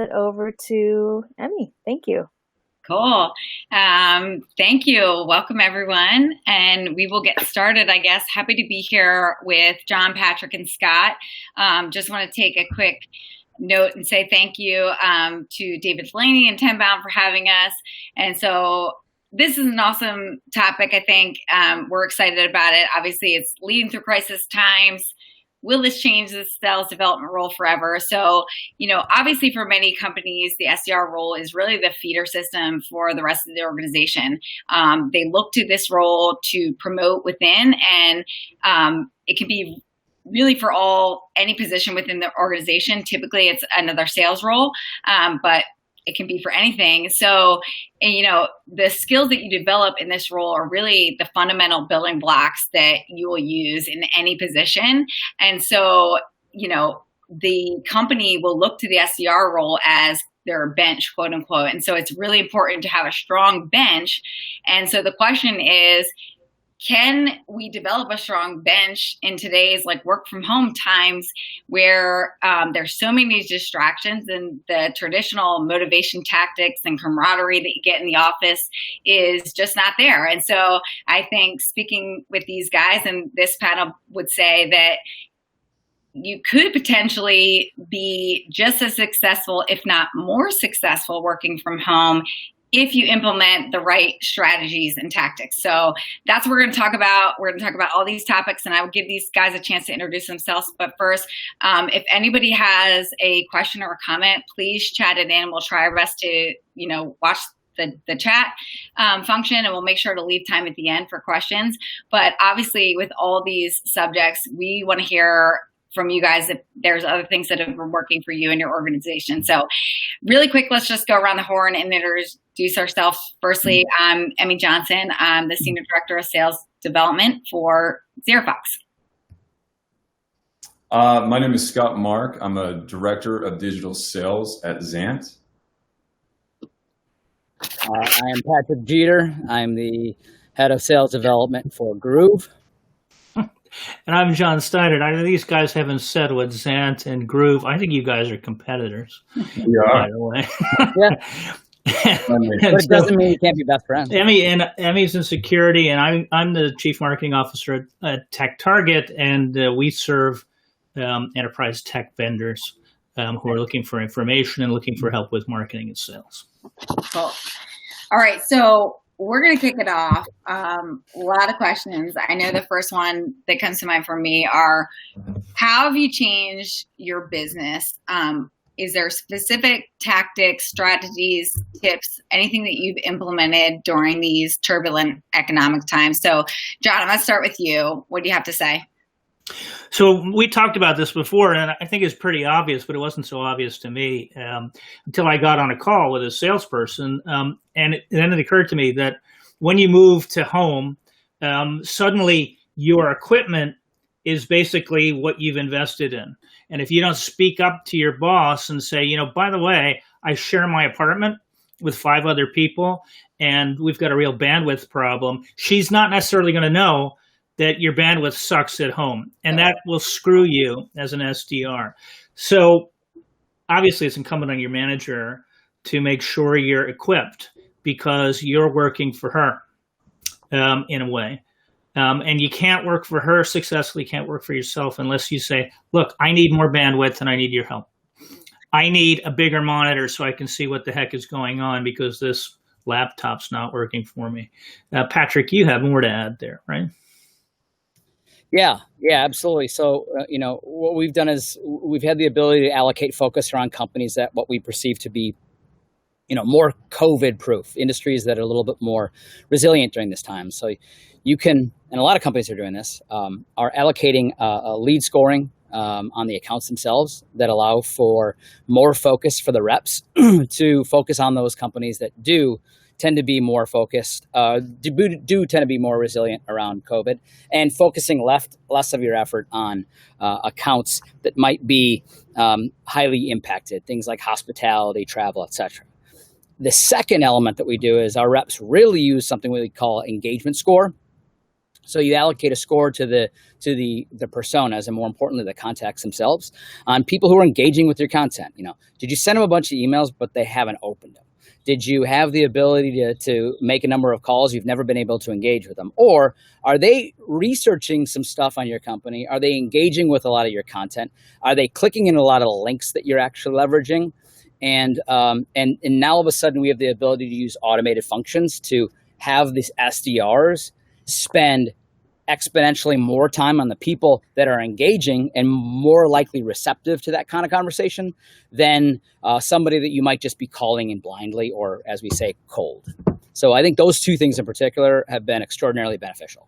it over to Emmy. Thank you. Cool. Thank you. Welcome, everyone. And we will get started, I guess. Happy to be here with John, Patrick, and Scott. Just want to take a quick note and say thank you to David Delaney and Tenbound for having us. And so this is an awesome topic, I think. We're excited about it. Obviously, it's leading through crisis times. Will this change the sales development role forever? So, obviously for many companies, the SDR role is really the feeder system for the rest of the organization. They look to this role to promote within, and it can be really for any position within the organization. Typically it's another sales role, but it can be for anything. So, the skills that you develop in this role are really the fundamental building blocks that you will use in any position. And so, the company will look to the SDR role as their bench, quote unquote. And so it's really important to have a strong bench. And so the question is, can we develop a strong bench in today's work from home times where there's so many distractions, and the traditional motivation tactics and camaraderie that you get in the office is just not there? And so I think speaking with these guys and this panel would say that you could potentially be just as successful, if not more successful, working from home if you implement the right strategies and tactics. So that's what we're going to talk about. We're going to talk about all these topics, and I will give these guys a chance to introduce themselves. But first, if anybody has a question or a comment, please chat it in. We'll try our best to, watch the chat function, and we'll make sure to leave time at the end for questions. But obviously, with all these subjects, we want to hear from you guys if there's other things that have been working for you and your organization. So really quick, let's just go around the horn and introduce ourselves. Firstly, I'm Emmy Johnson. I'm the Senior Director of Sales Development for ZeroFox. My name is Scott Mark. I'm a Director of Digital Sales at Zant. I am Patrick Jeter. I'm the Head of Sales Development for Groove. And I'm John Steiner. I know these guys haven't said what Zant and Groove. I think you guys are competitors. We are. By the way. Yeah. But it doesn't mean you can't be best friends. Emmy's in security, and I'm the Chief Marketing Officer at Tech Target, and we serve enterprise tech vendors who are looking for information and looking for help with marketing and sales. Cool. All right, so we're going to kick it off. A lot of questions. I know the first one that comes to mind for me are, how have you changed your business? Is there specific tactics, strategies, tips, anything that you've implemented during these turbulent economic times? So, John, I'm going to start with you. What do you have to say? So we talked about this before, and I think it's pretty obvious, but it wasn't so obvious to me until I got on a call with a salesperson. And then it occurred to me that when you move to home, suddenly your equipment is basically what you've invested in. And if you don't speak up to your boss and say, by the way, I share my apartment with 5 other people, and we've got a real bandwidth problem, she's not necessarily going to know that your bandwidth sucks at home, and that will screw you as an SDR. So obviously it's incumbent on your manager to make sure you're equipped, because you're working for her in a way. And you can't work for her successfully, can't work for yourself unless you say, look, I need more bandwidth and I need your help. I need a bigger monitor so I can see what the heck is going on because this laptop's not working for me. Patrick, you have more to add there, right? Yeah, absolutely. So, what we've done is we've had the ability to allocate focus around companies that what we perceive to be, more COVID-proof, industries that are a little bit more resilient during this time. So you can, and a lot of companies are doing this, are allocating a lead scoring on the accounts themselves that allow for more focus for the reps to focus on those companies that do tend to be more focused, do tend to be more resilient around COVID, and focusing less of your effort on accounts that might be highly impacted, things like hospitality, travel, etc. The second element that we do is our reps really use something we call engagement score So you allocate a score to the personas, and more importantly, the contacts themselves, on people who are engaging with your content. Did you send them a bunch of emails, but they haven't opened them? Did you have the ability to make a number of calls? You've never been able to engage with them. Or are they researching some stuff on your company? Are they engaging with a lot of your content? Are they clicking in a lot of the links that you're actually leveraging? And now all of a sudden we have the ability to use automated functions to have these SDRs spend exponentially more time on the people that are engaging and more likely receptive to that kind of conversation than somebody that you might just be calling in blindly, or, as we say, cold. So I think those two things in particular have been extraordinarily beneficial.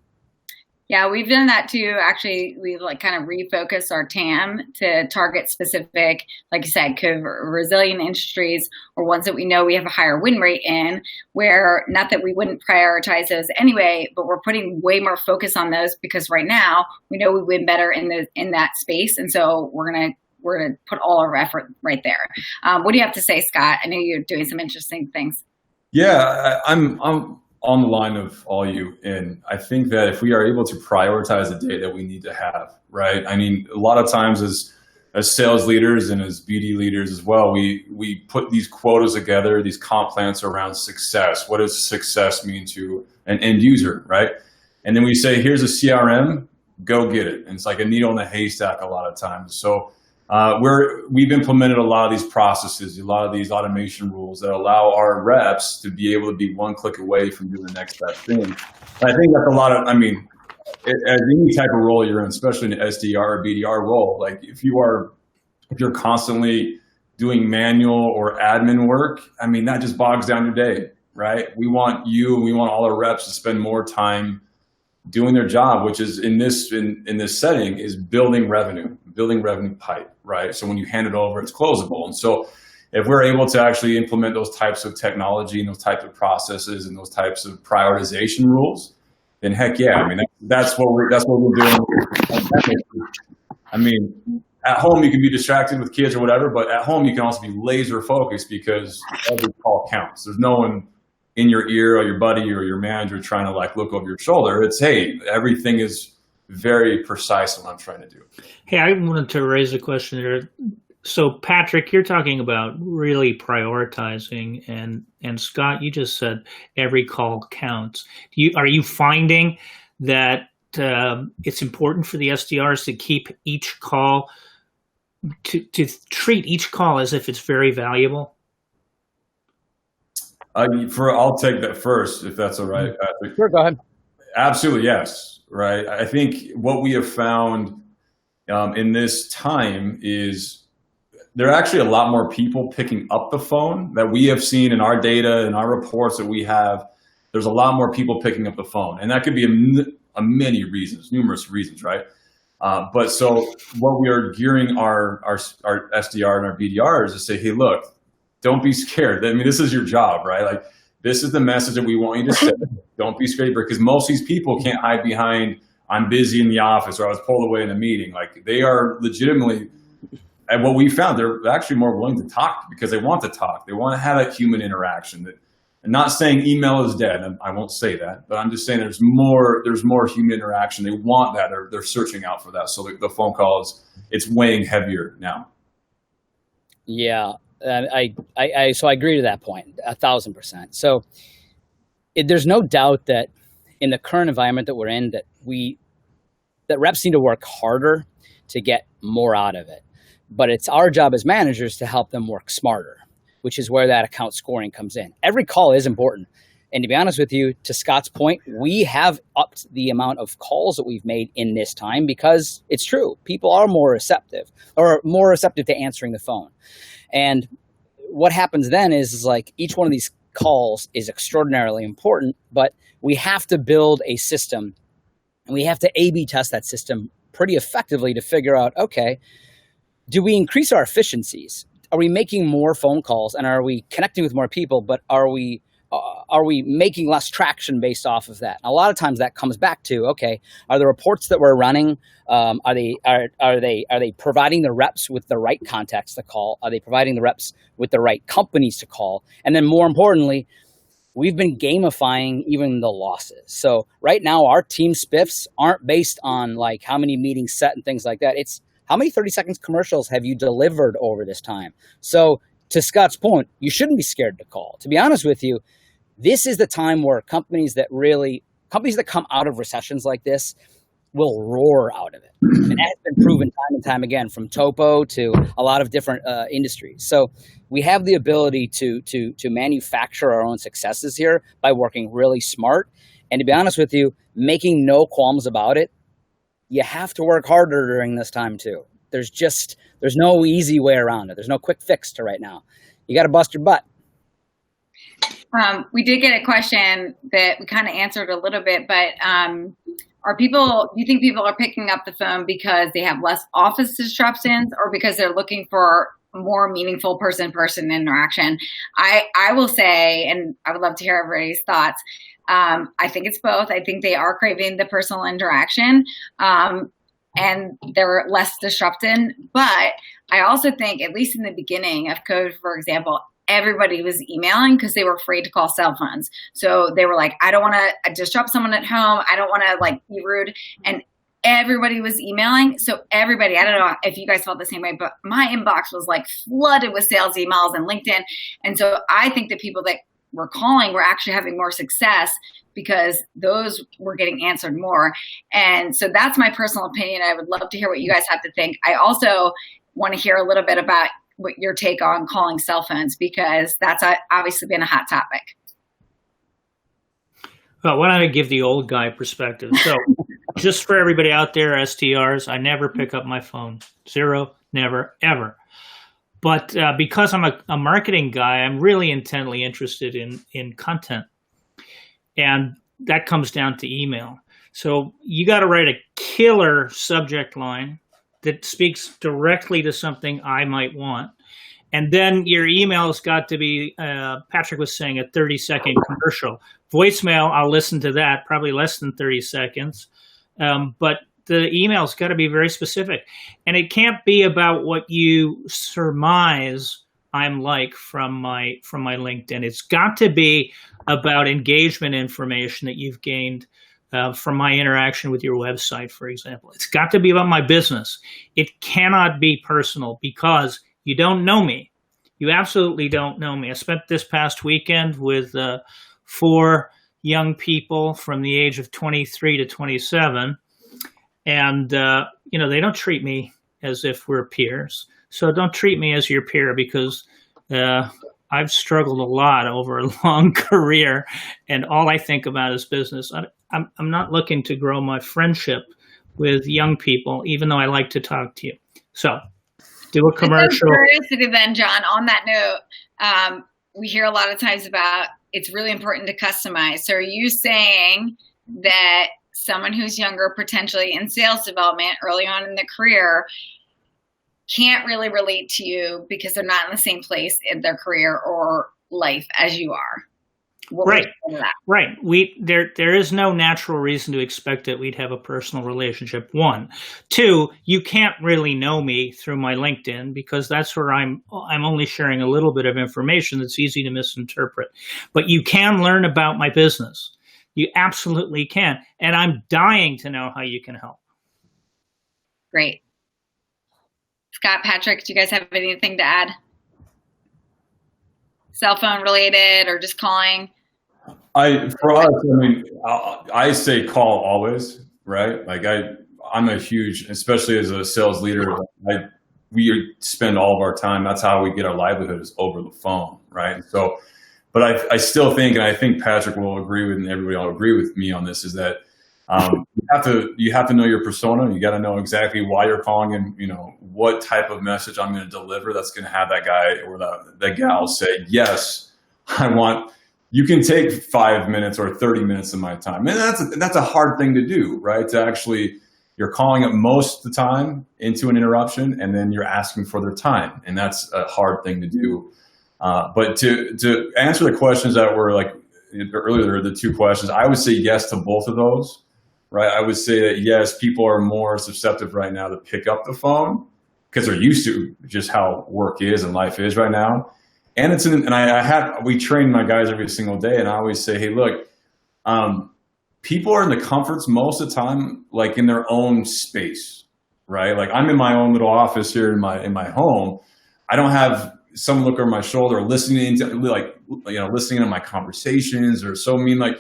Yeah, we've done that too. Actually, we've kind of refocused our TAM to target specific, like you said, resilient industries, or ones that we know we have a higher win rate in, where not that we wouldn't prioritize those anyway, but we're putting way more focus on those because right now we know we win better in that space. And so we're gonna put all our effort right there. What do you have to say, Scott? I know you're doing some interesting things. Yeah, I'm on the line of all you, and I think that if we are able to prioritize the data that we need to have, right? I mean, a lot of times as sales leaders and as BD leaders as well, we put these quotas together, these comp plans around success. What does success mean to an end user, right? And then we say, here's a CRM, go get it. And it's like a needle in a haystack a lot of times. So we've implemented a lot of these processes, a lot of these automation rules that allow our reps to be able to be one click away from doing the next best thing. And I think that's a lot of, as any type of role you're in, especially an SDR or BDR role, like if you're constantly doing manual or admin work, that just bogs down your day, right? We want all our reps to spend more time doing their job, which is in this setting is building revenue pipe, right? So when you hand it over, it's closable. And so if we're able to actually implement those types of technology and those types of processes and those types of prioritization rules, then heck yeah, that's what we're doing. At home you can be distracted with kids or whatever, but at home you can also be laser focused because every call counts. There's no one in your ear or your buddy or your manager trying to look over your shoulder. It's, hey, everything is very precise in what I'm trying to do. Hey, I wanted to raise a question here. So Patrick, you're talking about really prioritizing, and Scott, you just said every call counts. Are you finding that it's important for the SDRs to keep each call, to treat each call as if it's very valuable? I'll take that first, if that's all right, Patrick. Sure, go ahead. Absolutely, yes. Right. I think what we have found in this time is there are actually a lot more people picking up the phone that we have seen in our data and our reports that we have. There's a lot more people picking up the phone, and that could be numerous reasons, right? But so what we are gearing our SDR and our BDRs to say, hey, look, don't be scared. This is your job, right? This is the message that we want you to send. Don't be scared, because most of these people can't hide behind, I'm busy in the office or I was pulled away in a meeting. They are legitimately, and what we found, they're actually more willing to talk because they want to talk. They want to have that human interaction. I'm not saying email is dead. I won't say that, but I'm just saying there's more human interaction. They want that. They're searching out for that. So the phone call it's weighing heavier now. Yeah. So I agree to that point 1,000%. So there's no doubt that in the current environment that we're in, that reps need to work harder to get more out of it. But it's our job as managers to help them work smarter, which is where that account scoring comes in. Every call is important. And to be honest with you, to Scott's point, we have upped the amount of calls that we've made in this time because it's true. People are more receptive to answering the phone. And what happens then is each one of these calls is extraordinarily important, but we have to build a system and we have to A/B test that system pretty effectively to figure out, okay, do we increase our efficiencies? Are we making more phone calls and are we connecting with more people, but are we making less traction based off of that? And a lot of times that comes back to, okay, are the reports that we're running, are they providing the reps with the right contacts to call? Are they providing the reps with the right companies to call? And then more importantly, we've been gamifying even the losses. So right now, our team spiffs aren't based on like how many meetings set and things like that. It's how many 30 seconds commercials have you delivered over this time? So to Scott's point, you shouldn't be scared to call. To be honest with you, this is the time where companies that come out of recessions like this will roar out of it. And that has been proven time and time again, from Topo to a lot of different industries. So we have the ability to manufacture our own successes here by working really smart. And to be honest with you, making no qualms about it, you have to work harder during this time too. There's no easy way around it. There's no quick fix to right now. You got to bust your butt. We did get a question that we kind of answered a little bit, but do you think people are picking up the phone because they have less office disruptions or because they're looking for more meaningful person-to-person interaction? I will say, and I would love to hear everybody's thoughts, I think it's both. I think they are craving the personal interaction, and they're less disrupted. But I also think, at least in the beginning of COVID, for example, everybody was emailing because they were afraid to call cell phones. So they were like, I don't want to disrupt someone at home. I don't want to be rude. And everybody was emailing. So everybody, I don't know if you guys felt the same way, but my inbox was flooded with sales emails and LinkedIn. And so I think the people that were calling were actually having more success because those were getting answered more. And so that's my personal opinion. I would love to hear what you guys have to think. I also want to hear a little bit about what your take on calling cell phones, because that's obviously been a hot topic. Well, why don't I give the old guy perspective? So just for everybody out there, SDRs, I never pick up my phone. Zero, never, ever. But because I'm a marketing guy, I'm really intently interested in content. And that comes down to email. So you got to write a killer subject line that speaks directly to something I might want. And then your email's got to be, Patrick was saying, a 30-second commercial. Voicemail, I'll listen to that, probably less than 30 seconds. But the email's got to be very specific. And it can't be about what you surmise I'm like from my LinkedIn. It's got to be about engagement information that you've gained from my interaction with your website, for example. It's got to be about my business. It cannot be personal because you don't know me. You absolutely don't know me. I spent this past weekend with 4 young people from the age of 23 to 27. And, they don't treat me as if we're peers. So don't treat me as your peer, because I've struggled a lot over a long career, and all I think about is business. I'm not looking to grow my friendship with young people, even though I like to talk to you. So do a commercial. Curiosity then, John, on that note, we hear a lot of times about it's really important to customize. So are you saying that someone who's younger, potentially in sales development early on in their career, can't really relate to you because they're not in the same place in their career or life as you are? Right. There is no natural reason to expect that we'd have a personal relationship. 1, 2, you can't really know me through my LinkedIn, because that's where I'm only sharing a little bit of information that's easy to misinterpret. But you can learn about my business. You absolutely can. And I'm dying to know how you can help. Great. Scott, Patrick, do you guys have anything to add? Cell phone related or just calling? For us, I say call always, right? I'm a huge, especially as a sales leader, we spend all of our time. That's how we get our livelihood, is over the phone, right? So, but I still think, and I think Patrick will agree with, and everybody will agree with me on this, is that you have to know your persona. You got to know exactly why you're calling, and what type of message I'm going to deliver that's going to have that guy or that gal say, yes, you can take 5 minutes or 30 minutes of my time. And that's a hard thing to do, right? To actually, you're calling it most of the time into an interruption, and then you're asking for their time. And that's a hard thing to do. But to answer the questions that were earlier, the 2 questions, I would say yes to both of those, right? I would say that yes, people are more susceptible right now to pick up the phone because they're used to just how work is and life is right now. and we train my guys every single day, and I always say, hey, look, people are in the comforts most of the time, like in their own space, right? Like I'm in my own little office here in my home. I don't have someone look over my shoulder, listening to listening to my conversations, or so. I mean, like,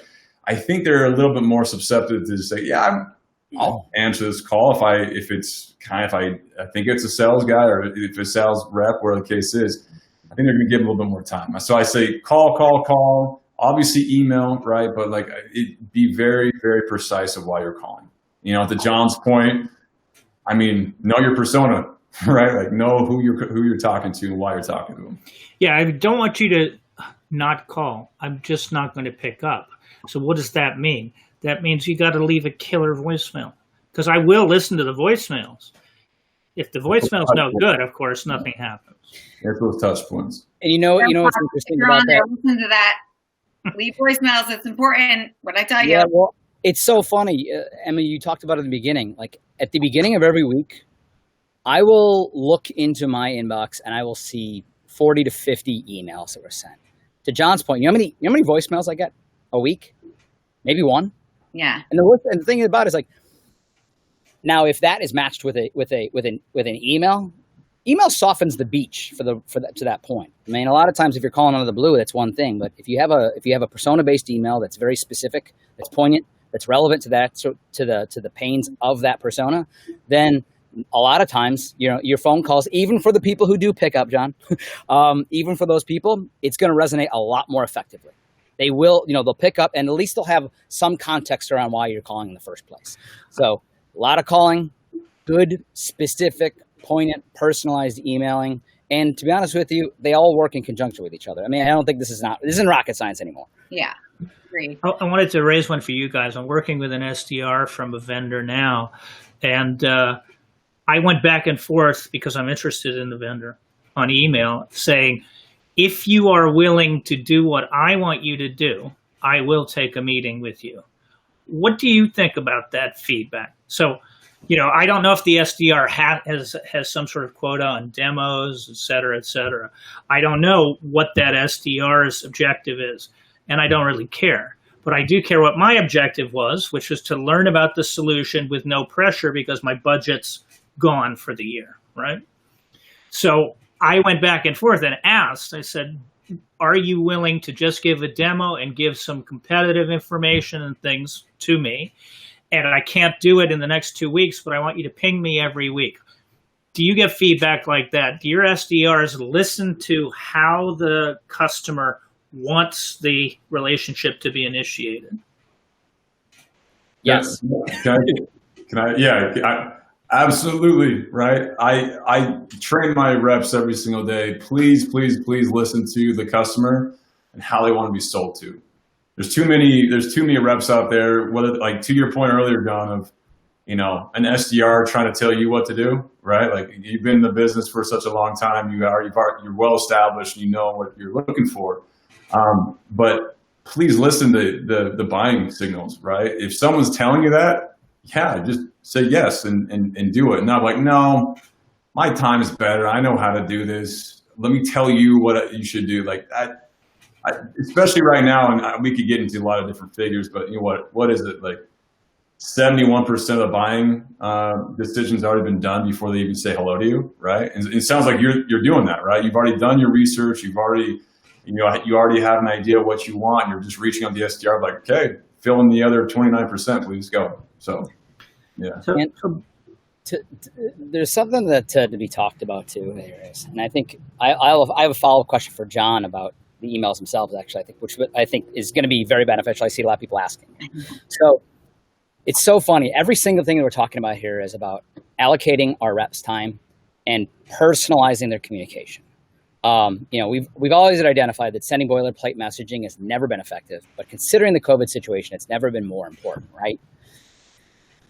I think they're a little bit more susceptible to say, yeah, I'll answer this call if I think it's a sales guy, or if it's a sales rep, whatever the case is. I think they're going to give them a little bit more time. So I say call. Obviously email, right? But like, be very, very precise of why you're calling. You know, to John's point, I mean, know your persona, right? Like, know who you're talking to and why you're talking to them. Yeah, I don't want you to not call. I'm just not going to pick up. So what does that mean? That means you got to leave a killer voicemail, because I will listen to the voicemails. If the voicemail's no good, of course, nothing happens. There's those touch points. And you know what's interesting about that? Listen to that. Leave voicemails. It's important. What I tell you. Yeah, well, it's so funny. Emma, you talked about it in the beginning. Like at the beginning of every week, I will look into my inbox and I will see 40 to 50 emails that were sent. To John's point, you know how many voicemails I get a week? Maybe one. Yeah. And the thing about it is, like, now if that is matched with an email softens the beach to that point. I mean, a lot of times if you're calling out of the blue, that's one thing. But if you have a persona-based email that's very specific, that's poignant, that's relevant to that, so to the pains of that persona, then a lot of times, you know, your phone calls, even for the people who do pick up, John, even for those people, it's going to resonate a lot more effectively. They will, you know, they'll pick up, and at least they'll have some context around why you're calling in the first place. So a lot of calling, good, specific, poignant, personalized emailing. And to be honest with you, they all work in conjunction with each other. I mean, I don't think this isn't rocket science anymore. Yeah. Great. I wanted to raise one for you guys. I'm working with an SDR from a vendor now, and I went back and forth because I'm interested in the vendor on email saying, if you are willing to do what I want you to do, I will take a meeting with you. What do you think about that feedback? So, you know, I don't know if the SDR has some sort of quota on demos, et cetera, et cetera. I don't know what that SDR's objective is, and I don't really care. But I do care what my objective was, which was to learn about the solution with no pressure because my budget's gone for the year, right? So I went back and forth and asked, I said, are you willing to just give a demo and give some competitive information and things to me? And I can't do it in the next 2 weeks, but I want you to ping me every week. Do you get feedback like that? Do your SDRs listen to how the customer wants the relationship to be initiated? Yes. Can I? Yeah, absolutely. Right. I train my reps every single day. Please listen to the customer and how they want to be sold to. There's too many reps out there, whether, like, to your point earlier, John, of, you know, an SDR trying to tell you what to do, right? Like, you've been in the business for such a long time, you're well established, you know what you're looking for. But please listen to the buying signals, right? If someone's telling you that, yeah, just say yes and do it. Not like, no, my time is better. I know how to do this. Let me tell you what you should do. Like that. Especially right now, and we could get into a lot of different figures, but you know what is it, like 71% of the buying decisions already been done before they even say hello to you, right? And it sounds like you're doing that, right? You've already done your research. You already have an idea of what you want. You're just reaching out to the SDR, like, okay, fill in the other 29%, please go. So, yeah. There's something that to be talked about too. There is, and I think I have a follow-up question for John about the emails themselves, actually, which I think is going to be very beneficial. I see a lot of people asking. So it's so funny. Every single thing that we're talking about here is about allocating our reps time and personalizing their communication. You know, we've always identified that sending boilerplate messaging has never been effective, but considering the COVID situation, it's never been more important, right?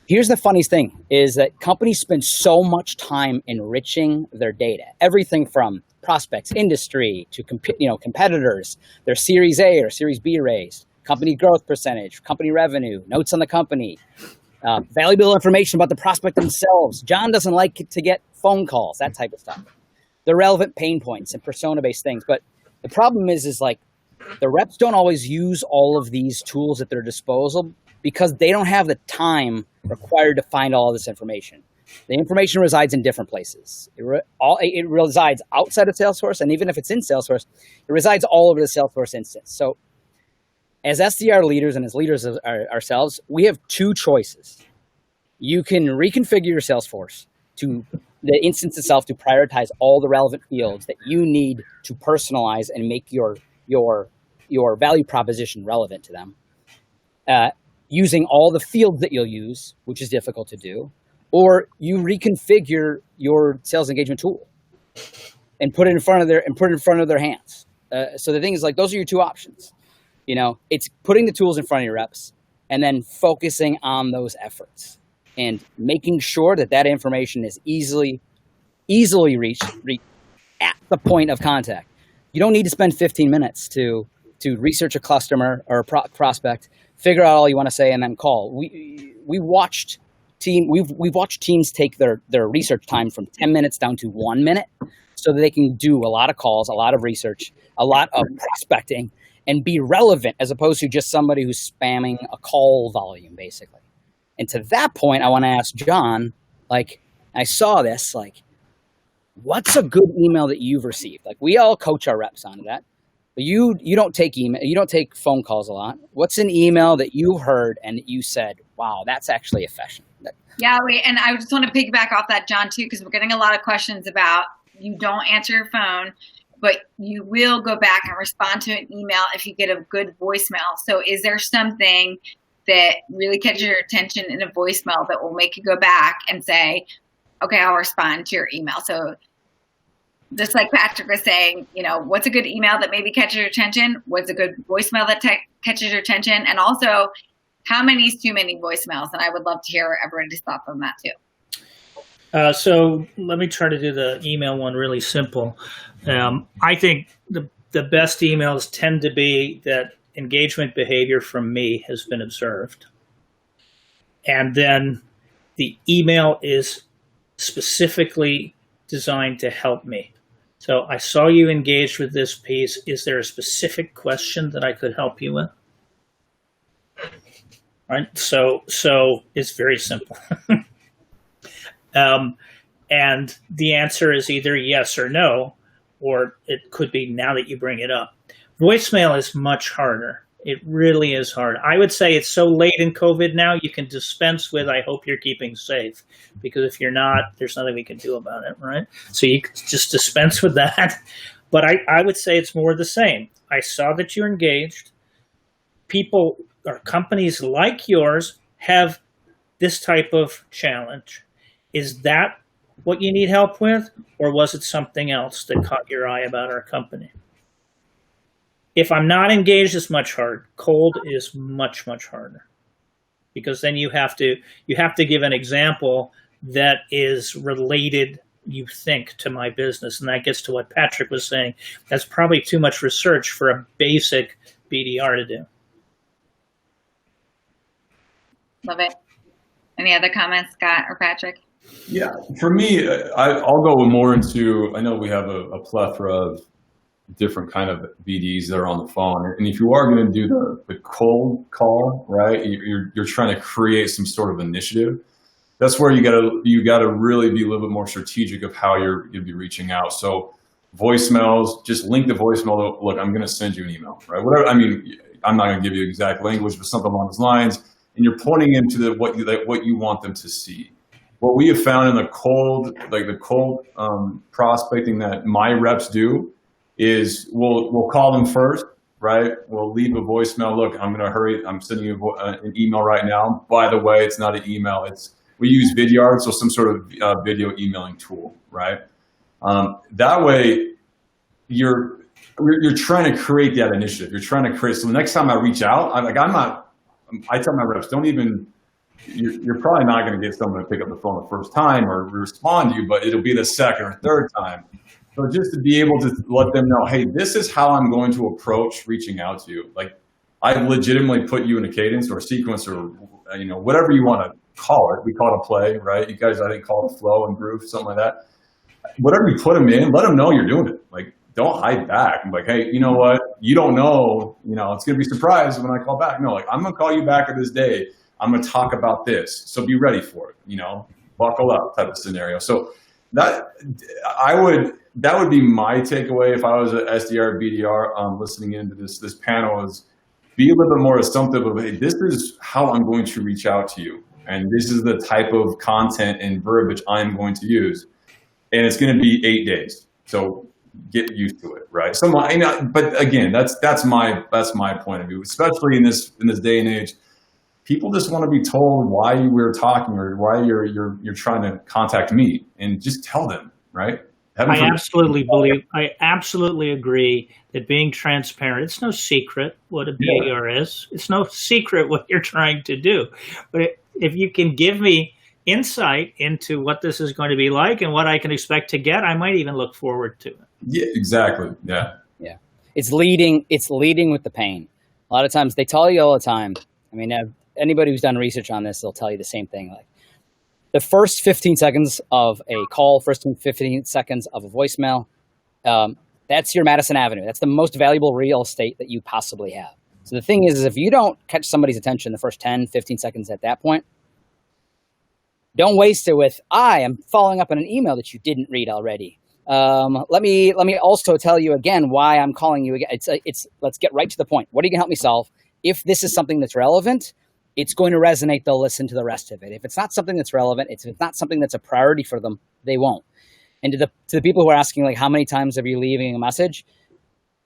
Here's the funniest thing is that companies spend so much time enriching their data, everything from prospects, industry, to competitors, their Series A or Series B raised, company growth percentage, company revenue, notes on the company, valuable information about the prospect themselves. John doesn't like to get phone calls, that type of stuff. The relevant pain points and persona-based things. But The problem is like the reps don't always use all of these tools at their disposal because they don't have the time required to find all of this information. The information resides in different places. It resides outside of Salesforce, and even if it's in Salesforce, it resides all over the Salesforce instance. So as SDR leaders and as leaders ourselves, we have two choices. You can reconfigure your Salesforce to the instance itself to prioritize all the relevant fields that you need to personalize and make your value proposition relevant to them, using all the fields that you'll use, which is difficult to do, or you reconfigure your sales engagement tool and put it in front of their hands. So the thing is, like, those are your two options. You know, it's putting the tools in front of your reps and then focusing on those efforts and making sure that that information is easily reached at the point of contact. You don't need to spend 15 minutes to research a customer or a prospect, figure out all you want to say, and then call. We've watched teams take their research time from 10 minutes down to 1 minute so that they can do a lot of calls, a lot of research, a lot of prospecting, and be relevant as opposed to just somebody who's spamming a call volume, basically. And to that point, I want to ask John, like, I saw this, like, what's a good email that you've received? Like, we all coach our reps on that, but you don't take email, you don't take phone calls a lot. What's an email that you heard and that you said, wow, that's actually efficient? Yeah, and I just want to piggyback off that, John, too, because we're getting a lot of questions about you don't answer your phone, but you will go back and respond to an email if you get a good voicemail. So is there something that really catches your attention in a voicemail that will make you go back and say, okay, I'll respond to your email? So just like Patrick was saying, you know, what's a good email that maybe catches your attention? What's a good voicemail that catches your attention? And also, how many is too many voicemails? And I would love to hear everybody's thoughts on that too. So let me try to do the email one really simple. I think the best emails tend to be that engagement behavior from me has been observed. And then the email is specifically designed to help me. So I saw you engaged with this piece. Is there a specific question that I could help you with? All right. So it's very simple. And the answer is either yes or no, or it could be now that you bring it up. Voicemail is much harder. It really is hard. I would say it's so late in COVID now, you can dispense with, I hope you're keeping safe. Because if you're not, there's nothing we can do about it, right? So you just dispense with that. But I would say it's more the same. I saw that you're engaged. People or companies like yours have this type of challenge. Is that what you need help with? Or was it something else that caught your eye about our company? If I'm not engaged, it's much harder. Cold is much, much harder, because then you have to give an example that is related, you think, to my business. And that gets to what Patrick was saying. That's probably too much research for a basic BDR to do. Love it. Any other comments, Scott or Patrick? Yeah, for me, I'll go more into, I know we have a plethora of different kind of BDs that are on the phone. And if you are going to do the cold call, right, you're trying to create some sort of initiative. That's where you gotta really be a little bit more strategic of how you'll be reaching out. So voicemails, just link the voicemail. Look, I'm going to send you an email, right? Whatever. I mean, I'm not going to give you exact language, but something along those lines. And you're pointing into what you want them to see. What we have found in the cold prospecting that my reps do is we'll call them first, right? We'll leave a voicemail. Look, I'm going to hurry. I'm sending you an email right now. By the way, it's not an email. We use Vidyard, so some sort of video emailing tool, right? That way, you're trying to create that initiative. You're trying to create. So the next time I reach out, I tell my reps, you're probably not going to get someone to pick up the phone the first time or respond to you, but it'll be the second or third time. So just to be able to let them know, hey, this is how I'm going to approach reaching out to you. Like, I legitimately put you in a cadence or a sequence or, whatever you want to call it. We call it a play, right? You guys, I think, call it a flow and groove, something like that. Whatever you put them in, let them know you're doing it. Like, don't hide back. I'm like, hey, you know what? You don't know, it's going to be surprised when I call back. No, like, I'm going to call you back at this day. I'm going to talk about this. So be ready for it, buckle up type of scenario. So that would be my takeaway if I was an SDR, BDR, listening into this panel, is be a little bit more assumptive of, hey, this is how I'm going to reach out to you. And this is the type of content and verbiage I'm going to use. And it's going to be 8 days. So get used to it, right? But again, that's my point of view, especially in this day and age. People just want to be told why we're talking or why you're trying to contact me, and just tell them, right? I absolutely agree that being transparent, it's no secret what a BDR is. It's no secret what you're trying to do. But if you can give me insight into what this is going to be like and what I can expect to get, I might even look forward to it. Yeah, exactly. Yeah. Yeah. It's leading with the pain. A lot of times they tell you all the time. I mean, anybody who's done research on this, they'll tell you the same thing. Like, the first 15 seconds of a call, first 15 seconds of a voicemail, that's your Madison Avenue. That's the most valuable real estate that you possibly have. So the thing is if you don't catch somebody's attention the first 10, 15 seconds at that point, don't waste it with, I am following up on an email that you didn't read already. Let me also tell you again why I'm calling you again. Let's get right to the point. What are you going to help me solve? If this is something that's relevant, it's going to resonate. They'll listen to the rest of it. If it's not something that's relevant, if it's not something that's a priority for them, they won't. And to the people who are asking, like, how many times are you leaving a message?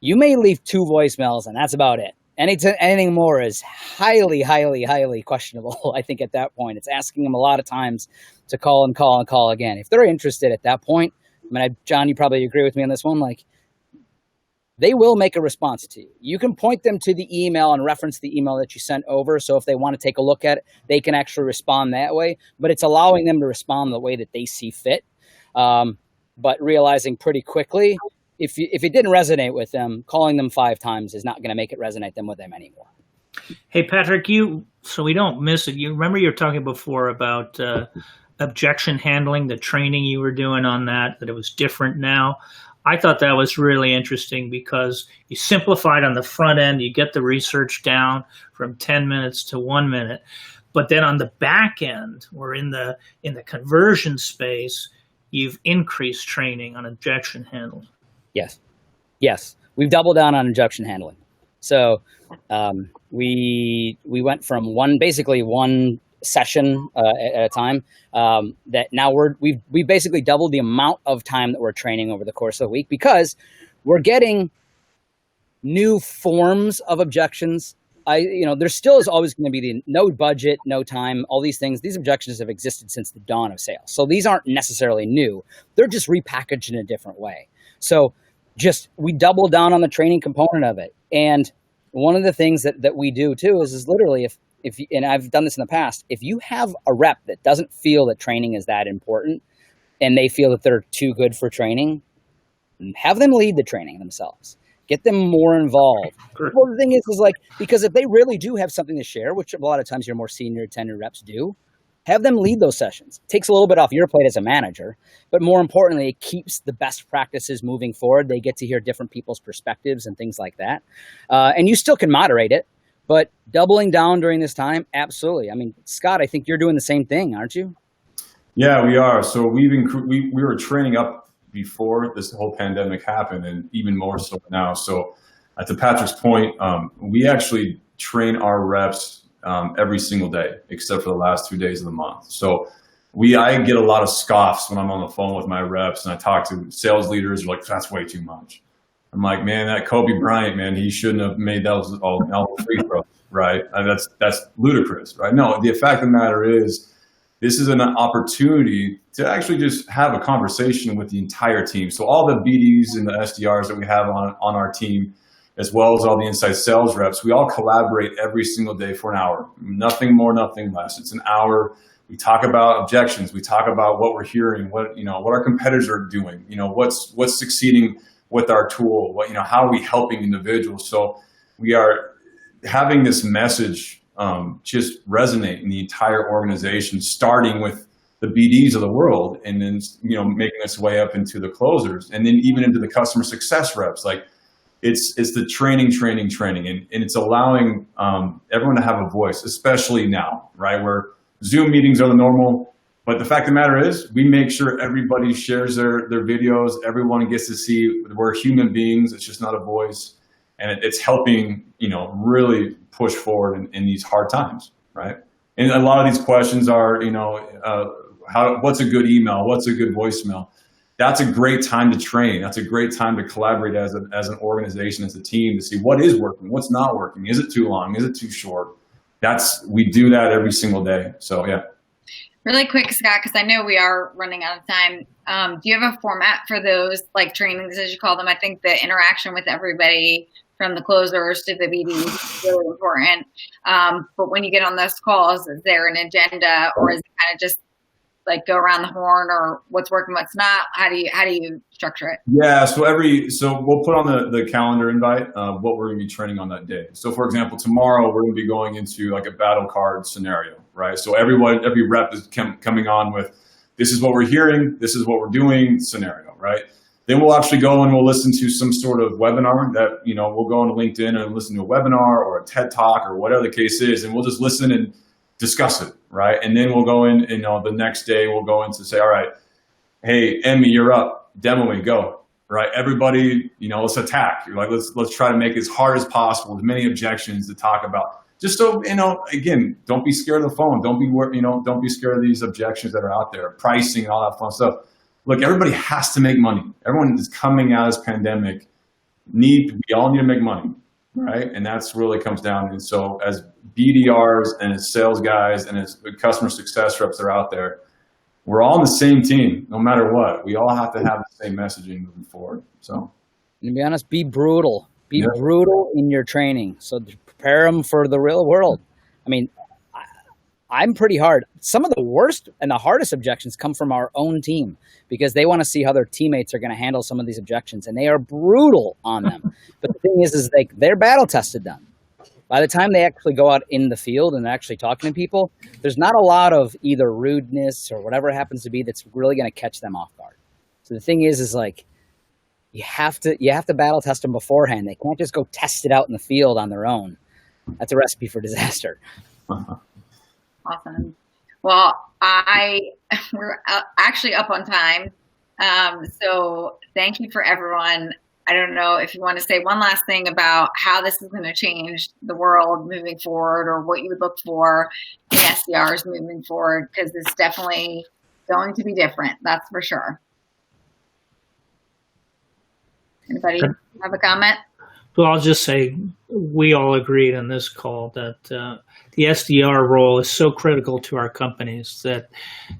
You may leave 2 voicemails, and that's about it. Anything more is highly, highly, highly questionable. I think at that point, it's asking them a lot of times to call and call and call again. If they're interested at that point, John, you probably agree with me on this one. Like, they will make a response to you. You can point them to the email and reference the email that you sent over. So if they want to take a look at it, they can actually respond that way. But it's allowing them to respond the way that they see fit. But realizing pretty quickly, if it didn't resonate with them, calling them 5 times is not going to make it resonate with them anymore. Hey, Patrick, so we don't miss it. You remember you were talking before about objection handling, the training you were doing on that it was different now. I thought that was really interesting because you simplified on the front end, you get the research down from 10 minutes to 1 minute. But then on the back end, or in the conversion space, you've increased training on objection handling. Yes. We've doubled down on objection handling. So we went from one session at a time, that now we've basically doubled the amount of time that we're training over the course of the week, because we're getting new forms of objections. There still is always going to be the no budget, no time, all these things. These objections have existed since the dawn of sales. So these aren't necessarily new. They're just repackaged in a different way. So we double down on the training component of it. And one of the things that we do too is literally and I've done this in the past, if you have a rep that doesn't feel that training is that important and they feel that they're too good for training, have them lead the training themselves. Get them more involved. Well, the thing is like, because if they really do have something to share, which a lot of times your more senior tenured reps do, have them lead those sessions. It takes a little bit off your plate as a manager, but more importantly, it keeps the best practices moving forward. They get to hear different people's perspectives and things like that. And you still can moderate it. But doubling down during this time, absolutely. I mean, Scott, I think you're doing the same thing, aren't you? Yeah, we are. So we were training up before this whole pandemic happened, and even more so now. So to Patrick's point, we actually train our reps every single day, except for the last 2 days of the month. So I get a lot of scoffs when I'm on the phone with my reps, and I talk to sales leaders who are like, that's way too much. I'm like, man, that Kobe Bryant, man, he shouldn't have made those all free throws, right? That's ludicrous, right? No, the fact of the matter is, this is an opportunity to actually just have a conversation with the entire team. So all the BDs and the SDRs that we have on our team, as well as all the inside sales reps, we all collaborate every single day for an hour. Nothing more, nothing less. It's an hour. We talk about objections. We talk about what we're hearing, what our competitors are doing, what's succeeding with our tool, how are we helping individuals? So we are having this message just resonate in the entire organization, starting with the BDs of the world, and then, you know, making its way up into the closers, and then even into the customer success reps. Like it's the training, and it's allowing everyone to have a voice, especially now, right? Where Zoom meetings are the normal. But the fact of the matter is, we make sure everybody shares their videos. Everyone gets to see we're human beings. It's just not a voice. And it's helping, you know, really push forward in these hard times, right? And a lot of these questions are, you know, what's a good email? What's a good voicemail? That's a great time to train. That's a great time to collaborate as an organization, as a team, to see what is working, what's not working. Is it too long? Is it too short? We do that every single day. So, yeah. Really quick, Scott, because I know we are running out of time. Do you have a format for those, like trainings, as you call them? I think the interaction with everybody, from the closers to the BDs, is really important. But when you get on those calls, is there an agenda, or is it kind of just like go around the horn, or what's working, what's not? How do you structure it? Yeah, so we'll put on the calendar invite what we're going to be training on that day. So, for example, tomorrow we're going to be going into like a battle card scenario, right? So every rep is coming on with, this is what we're hearing, this is what we're doing scenario, right? Then we'll actually go and we'll listen to some sort of webinar that, you know, we'll go on LinkedIn and listen to a webinar or a TED Talk or whatever the case is, and we'll just listen and discuss it, right? And then we'll go in, you know, the next day we'll go in to say, all right, hey, Emmy, you're up, demo me, go, right? Everybody, you know, let's attack. Like, let's try to make it as hard as possible, as many objections to talk about. Just so, you know, again, don't be scared of the phone. Don't be scared of these objections that are out there, pricing and all that fun stuff. Look, everybody has to make money. Everyone is coming out of this pandemic. We all need to make money, right? And that's really comes down. And so as BDRs and as sales guys and as customer success reps that are out there, we're all on the same team, no matter what. We all have to have the same messaging moving forward. So, to be honest, be brutal. Be brutal in your training. So prepare them for the real world. I mean, I'm pretty hard. Some of the worst and the hardest objections come from our own team, because they want to see how their teammates are going to handle some of these objections, and they are brutal on them. But the thing is they're battle tested them. By the time they actually go out in the field and actually talking to people, there's not a lot of either rudeness or whatever it happens to be that's really going to catch them off guard. So the thing is like, you have to battle test them beforehand. They can't just go test it out in the field on their own. That's a recipe for disaster. Awesome. Well, we're actually up on time. So thank you for everyone. I don't know if you want to say one last thing about how this is going to change the world moving forward, or what you would look for in SDRs moving forward, because it's definitely going to be different. That's for sure. Anybody have a comment? Well, I'll just say we all agreed on this call that the SDR role is so critical to our companies that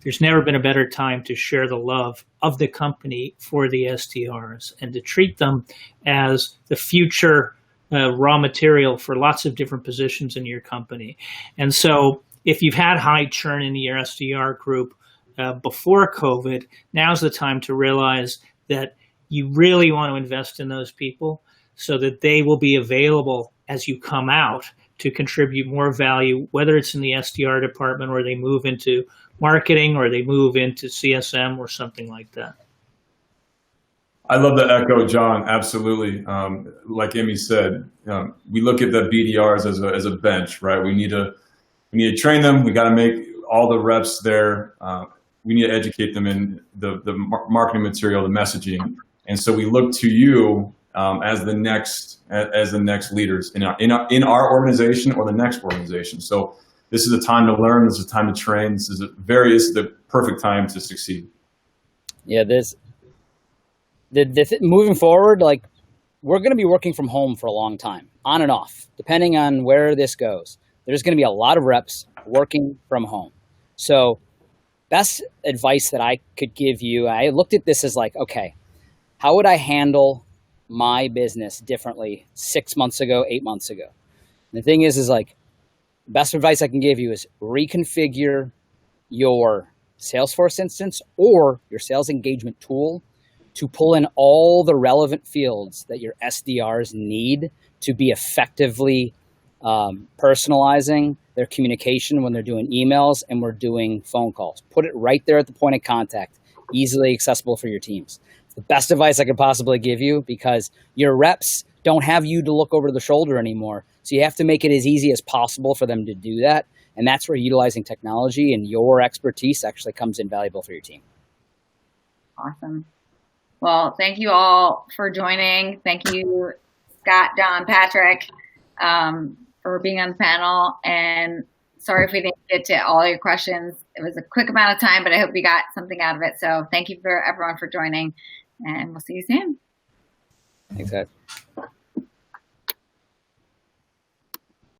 there's never been a better time to share the love of the company for the SDRs and to treat them as the future raw material for lots of different positions in your company. And so if you've had high churn in your SDR group before COVID, now's the time to realize that you really want to invest in those people so that they will be available as you come out to contribute more value, whether it's in the SDR department or they move into marketing or they move into CSM or something like that. I love the echo, John. Absolutely. Like Emmy said, we look at the BDRs as a bench, right? We need to train them. We got to make all the reps there. We need to educate them in the marketing material, the messaging. And so we look to you as the next leaders in our organization or the next organization. So this is a time to learn. This is a time to train. This is the perfect time to succeed. Yeah, moving forward, like, we're going to be working from home for a long time, on and off, depending on where this goes. There's going to be a lot of reps working from home. So best advice that I could give you, I looked at this as like, okay, how would I handle my business differently 6 months ago, 8 months ago? And the thing is like, best advice I can give you is reconfigure your Salesforce instance or your sales engagement tool to pull in all the relevant fields that your SDRs need to be effectively personalizing their communication when they're doing emails and we're doing phone calls. Put it right there at the point of contact, easily accessible for your teams. It's the best advice I could possibly give you because your reps don't have you to look over the shoulder anymore. So you have to make it as easy as possible for them to do that. And that's where utilizing technology and your expertise actually comes in valuable for your team. Awesome. Well, thank you all for joining. Thank you, Scott, John, Patrick, for being on the panel. And sorry if we didn't get to all your questions. It was a quick amount of time, but I hope you got something out of it. So thank you for everyone for joining, and we'll see you soon. Thanks, guys.